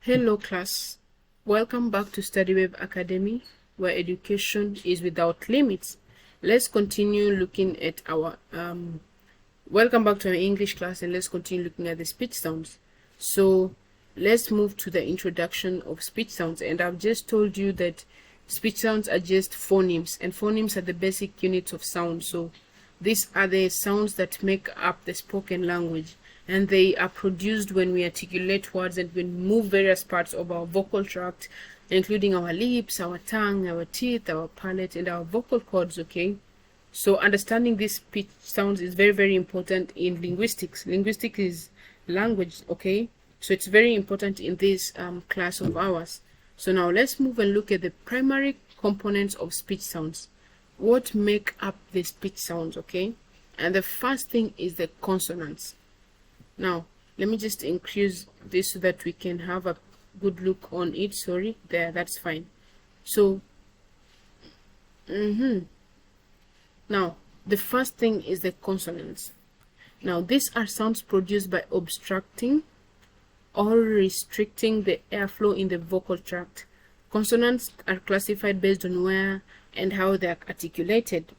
Hello class, welcome back to StudyWeb Academy, where education is without limits. Let's continue looking at our welcome back to our English class, and let's continue looking at the speech sounds. So let's move to the introduction of speech sounds. And I've just told you that speech sounds are just phonemes, and phonemes are the basic units of sound. So these are the sounds that make up the spoken language, and they are produced when we articulate words and we move various parts of our vocal tract, including our lips, our tongue, our teeth, our palate, and our vocal cords. Okay, so understanding these speech sounds is very, very important in linguistics. Linguistics is language. Okay, so it's very important in this class of ours. So now let's move and look at the primary components of speech sounds. What make up the speech sounds? Okay, and the first thing is the consonants. Now let me just increase this so that we can have a good look on it. Sorry, there, that's fine. So now the first thing is the consonants. Now these are sounds produced by obstructing or restricting the airflow in the vocal tract. Consonants are classified based on where and how they are articulated.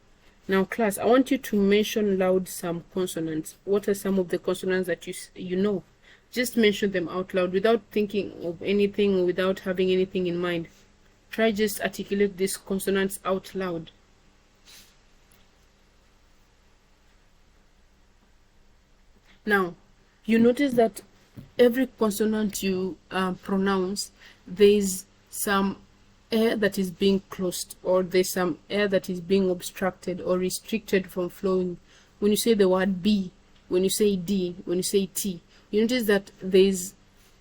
Now class, I want you to mention loud some consonants. What are some of the consonants that you know? Just mention them out loud without thinking of anything or without having anything in mind. Try just articulate these consonants out loud. Now, you notice that every consonant you pronounce, there is some air that is being closed, or there's some air that is being obstructed or restricted from flowing. When you say the word B, when you say D, when you say T, you notice that there's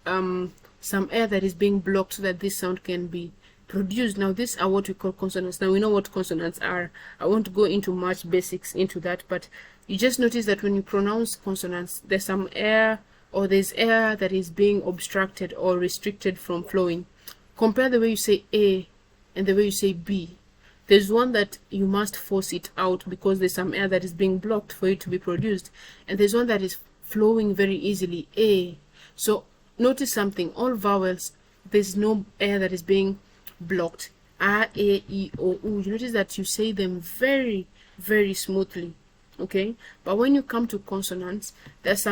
some air that is being blocked so that this sound can be produced. Now these are what we call consonants. Now we know what consonants are. I won't go into much basics into that, but you just notice that when you pronounce consonants, there's some air, or there's air that is being obstructed or restricted from flowing. Compare the way you say A and the way you say B. There's one that you must force it out because there's some air that is being blocked for it to be produced, and there's one that is flowing very easily, A. So notice something, all vowels, there's no air that is being blocked. A, E, O, U. You notice that you say them very, very smoothly. Okay, but when you come to consonants, there's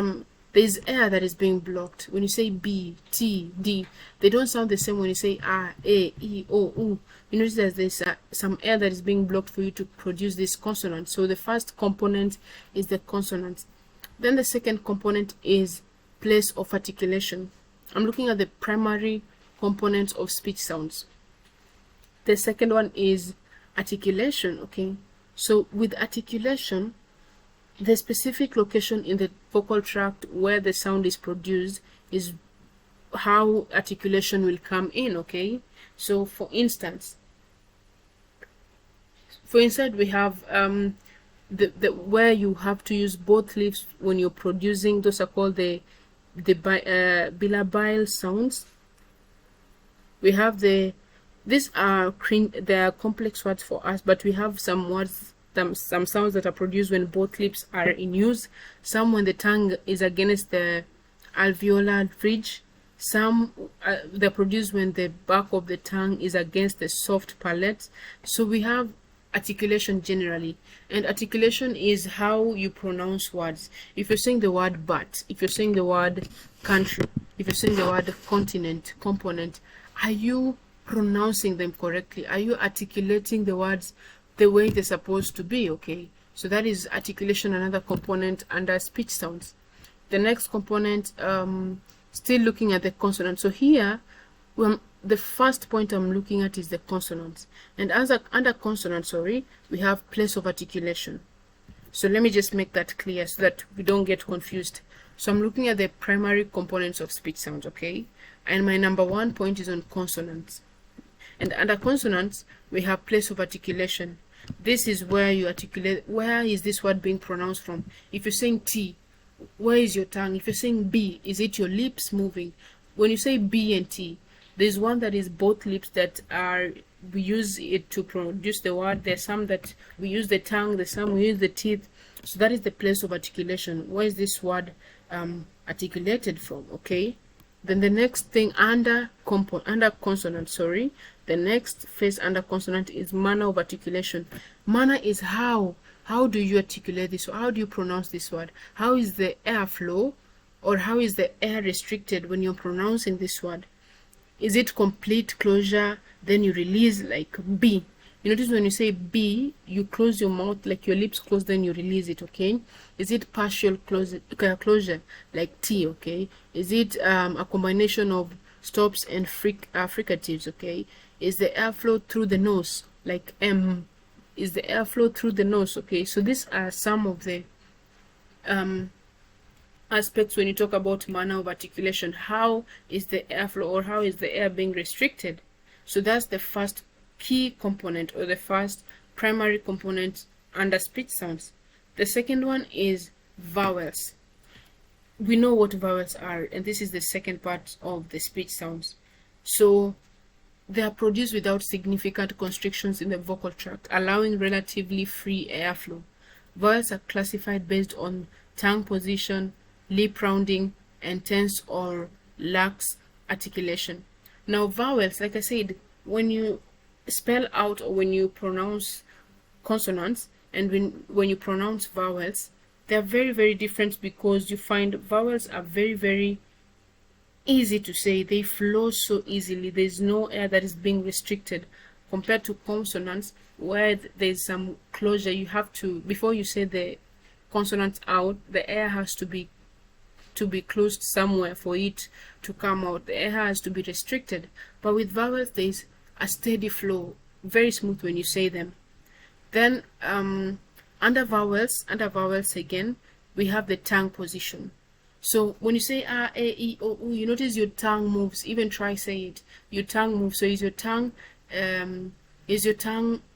air that is being blocked. When you say B, T, D, they don't sound the same when you say A, E, O, U. You notice that there's some air that is being blocked for you to produce this consonant. So the first component is the consonant. Then the second component is place of articulation. I'm looking at the primary components of speech sounds. The second one is articulation. Okay, so with articulation, the specific location in the vocal tract where the sound is produced is how articulation will come in. Okay, so for instance we have the where you have to use both lips when you're producing. Those are called the bilabile sounds. We have these are complex words for us, but we have some words, some sounds that are produced when both lips are in use. Some when the tongue is against the alveolar ridge. Some they're produced when the back of the tongue is against the soft palate. So we have articulation generally, and articulation is how you pronounce words. If you're saying the word but, if you're saying the word country, if you're saying the word continent, component, are you pronouncing them correctly? Are you articulating the words the way they're supposed to be? Okay, so that is articulation, another component under speech sounds. The next component, still looking at the consonant. So here, the first point I'm looking at is the consonants, and under consonants, we have place of articulation. So let me just make that clear so that we don't get confused. So I'm looking at the primary components of speech sounds. Okay, and my number one point is on consonants. And under consonants, we have place of articulation. This is where you articulate, where is this word being pronounced from. If you're saying T, where is your tongue? If you're saying B, is it your lips moving? When you say B and T, there's one that is both lips that we use it to produce the word. There's some that we use the tongue, there's some we use the teeth. So that is the place of articulation. Where is this word articulated from? Okay, Then the next thing under consonant, the next phase under consonant is manner of articulation. Manner is how do you articulate this? How do you pronounce this word? How is the air flow, or how is the air restricted when you're pronouncing this word? Is it complete closure, then you release, like B? You notice when you say B, you close your mouth, like your lips close, then you release it, okay? Is it partial closure, like T, okay? Is it a combination of stops and fricatives, okay? Is the airflow through the nose, like M? Is the airflow through the nose, okay? So these are some of the aspects when you talk about manner of articulation. How is the airflow, or how is the air being restricted? So that's the first key component, or the first primary component under speech sounds. The second one is vowels. We know what vowels are, and this is the second part of the speech sounds. So they are produced without significant constrictions in the vocal tract, allowing relatively free airflow. Vowels are classified based on tongue position, lip rounding, and tense or lax articulation. Now vowels, like I said, when you spell out, or when you pronounce consonants, and when you pronounce vowels, they're very, very different, because you find vowels are very, very easy to say. They flow so easily. There's no air that is being restricted, compared to consonants, where there's some closure. You have to, before you say the consonant out, the air has to be closed somewhere for it to come out. The air has to be restricted. But with vowels, there's a steady flow, very smooth when you say them. Then under vowels again, we have the tongue position. So when you say a, e, o, u, you notice your tongue moves. Even try say it. Your tongue moves. So is your tongue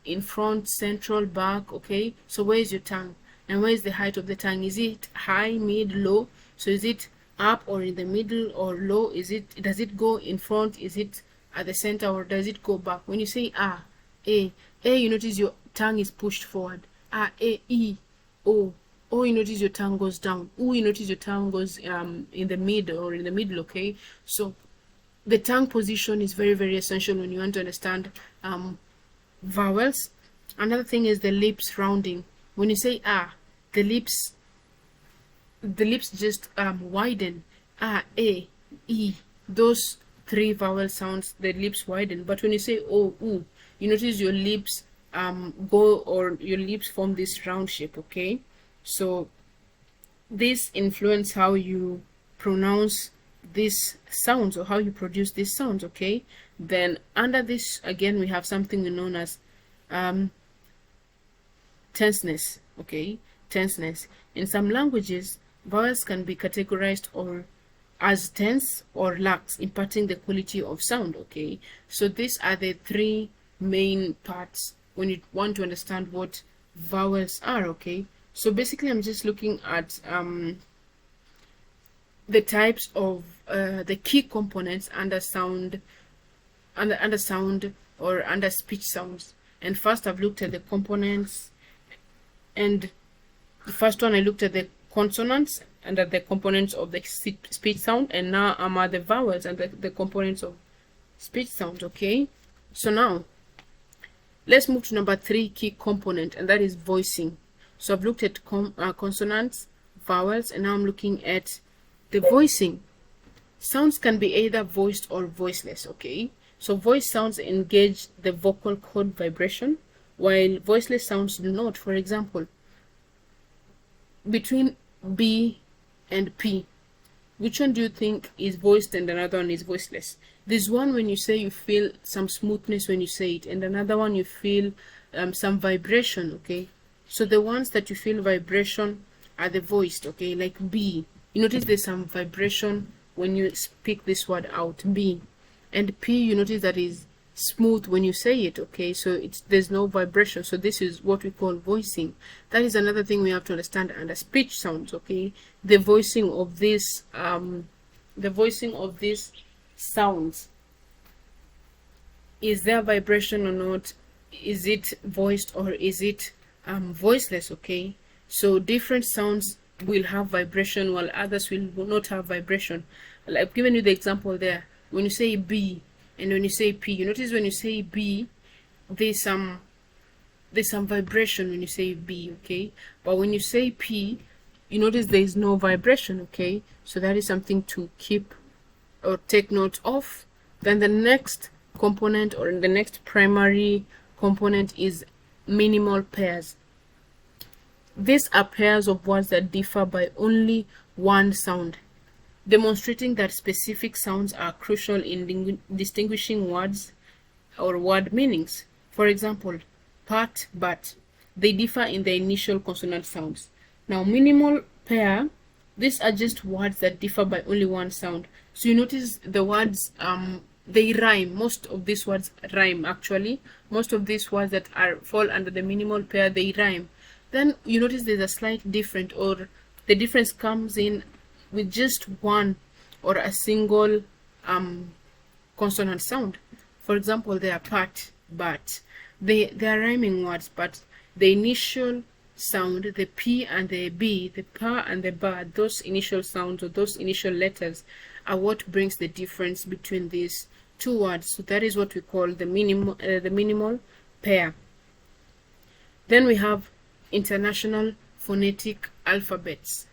in front, central, back? Okay. So where is your tongue? And where is the height of the tongue? Is it high, mid, low? So is it up or in the middle or low? Does it go in front? Is it at the center, or does it go back? When you say a, you notice your tongue is pushed forward. A, e, o, you notice your tongue goes down. U, you notice your tongue goes in the middle, okay? So the tongue position is very, very essential when you want to understand vowels. Another thing is the lips rounding. When you say a, the lips just widen. A, e, those three vowel sounds, the lips widen. But when you say o, u, you notice your lips your lips form this round shape, okay? So this influence how you pronounce these sounds, or how you produce these sounds, okay? Then under this again, we have something known as tenseness, okay? Tenseness. In some languages, vowels can be categorized or as tense or lax, imparting the quality of sound, okay? So these are the three main parts when you want to understand what vowels are, okay? So basically, I'm just looking at the types of the key components under sound, or under speech sounds. And first, I've looked at the components, and the first one I looked at the consonants and at the components of the speech sound, and now I'm at the vowels and the components of speech sound, okay? So now let's move to number 3 key component, and that is voicing. So I've looked at consonants, vowels, and now I'm looking at the voicing. Sounds can be either voiced or voiceless, okay? So voice sounds engage the vocal cord vibration, while voiceless sounds do not. For example, between B and P, which one do you think is voiced and another one is voiceless? There's one when you say you feel some smoothness when you say it, and another one you feel some vibration, okay? So the ones that you feel vibration are the voiced, okay? Like B, you notice there's some vibration when you speak this word out, B. And P, you notice that is smooth when you say it, okay? So there's no vibration. So this is what we call voicing. That is another thing we have to understand under speech sounds, okay? The voicing of this sounds. Is there vibration or not? Is it voiced or is it voiceless, okay? So different sounds will have vibration while others will not have vibration. Like I've given you the example there. When you say B and when you say P, you notice when you say B, there's some vibration when you say B, okay? But when you say P, you notice there is no vibration, okay? So that is something to keep or take note of. Then the next component or the next primary component is minimal pairs. These are pairs of words that differ by only one sound, demonstrating that specific sounds are crucial in distinguishing words or word meanings. For example, part, but. They differ in their initial consonant sounds. Now, minimal pair, these are just words that differ by only one sound. So you notice the words, they rhyme. Most of these words rhyme, actually. Most of these words that fall under the minimal pair, they rhyme. Then you notice there's a slight difference, or the difference comes in with just one or a single consonant sound. For example, they are part, but. They are rhyming words, but the initial sound, the P and the B, the pa and the ba, those initial sounds or those initial letters are what brings the difference between these two words. So that is what we call the minimal pair. Then we have international phonetic alphabets.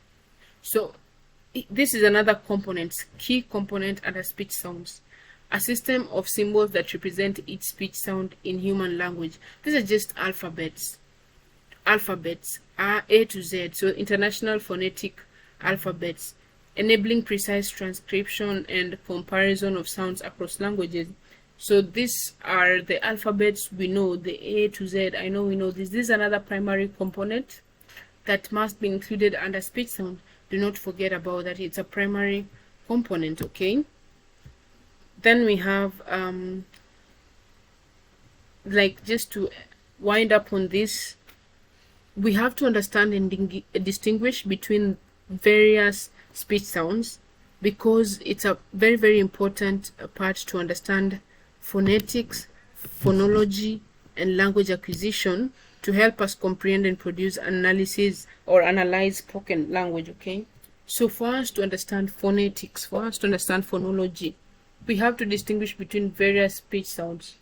So this is another component, key component under speech sounds. A system of symbols that represent each speech sound in human language. These are just alphabets. Alphabets are A to Z, so international phonetic alphabets, enabling precise transcription and comparison of sounds across languages. So these are the alphabets we know, the A to Z. I know we know this. This is another primary component that must be included under speech sound. Do not forget about that. It's a primary component, okay? Then we have, like, just to wind up on this, we have to understand and distinguish between various speech sounds, because it's a very, very important part to understand phonetics, phonology, and language acquisition to help us comprehend and produce analysis or analyze spoken language, okay? So for us to understand phonetics, for us to understand phonology, we have to distinguish between various speech sounds.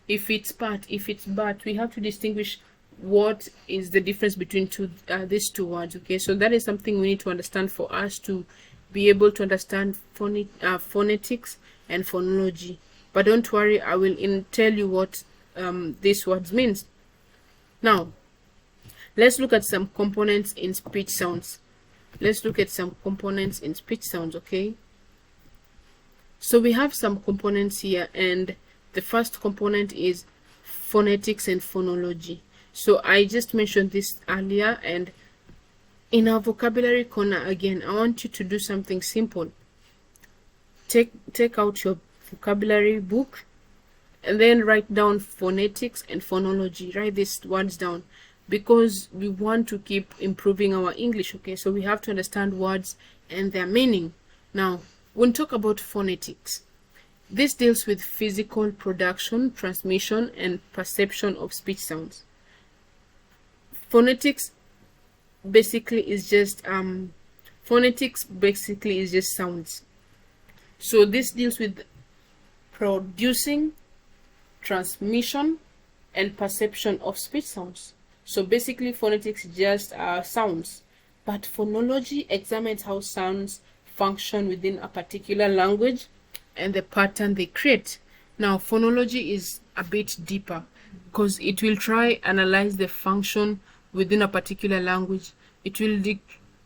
If it's part, if it's but, we have to distinguish what is the difference between these two words, okay? So that is something we need to understand for us to be able to understand phonetics and phonology. But don't worry, I will tell you what these words means. Now, let's look at some components in speech sounds. Let's look at some components in speech sounds, okay? So we have some components here, and the first component is phonetics and phonology. So I just mentioned this earlier, and in our vocabulary corner, again, I want you to do something simple. Take out your vocabulary book and then write down phonetics and phonology. Write these words down, because we want to keep improving our English, okay? So we have to understand words and their meaning. Now, when we talk about phonetics, this deals with physical production, transmission, and perception of speech sounds. Phonetics basically is just sounds. So this deals with producing, transmission, and perception of speech sounds. So basically phonetics just are sounds, but phonology examines how sounds function within a particular language and the pattern they create. Now, phonology is a bit deeper, because it will try analyze the function within a particular language. It will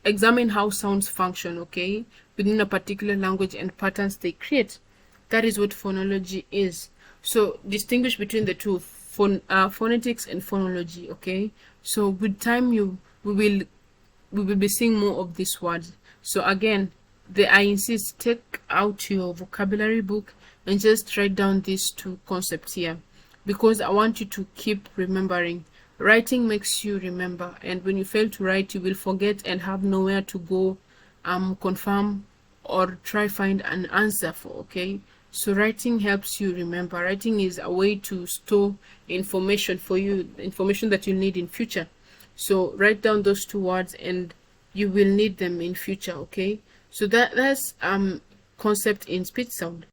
examine how sounds function, okay, within a particular language and patterns they create. That is what phonology is. So distinguish between the two, phonetics and phonology, okay? So with time we will be seeing more of these words. So again, I insist, take out your vocabulary book and just write down these two concepts here, because I want you to keep remembering. Writing makes you remember, and when you fail to write, you will forget and have nowhere to go confirm or try find an answer for, okay? So writing helps you remember. Writing is a way to store information for you, information that you need in future. So write down those two words and you will need them in future. Okay, so that's concept in speech sound.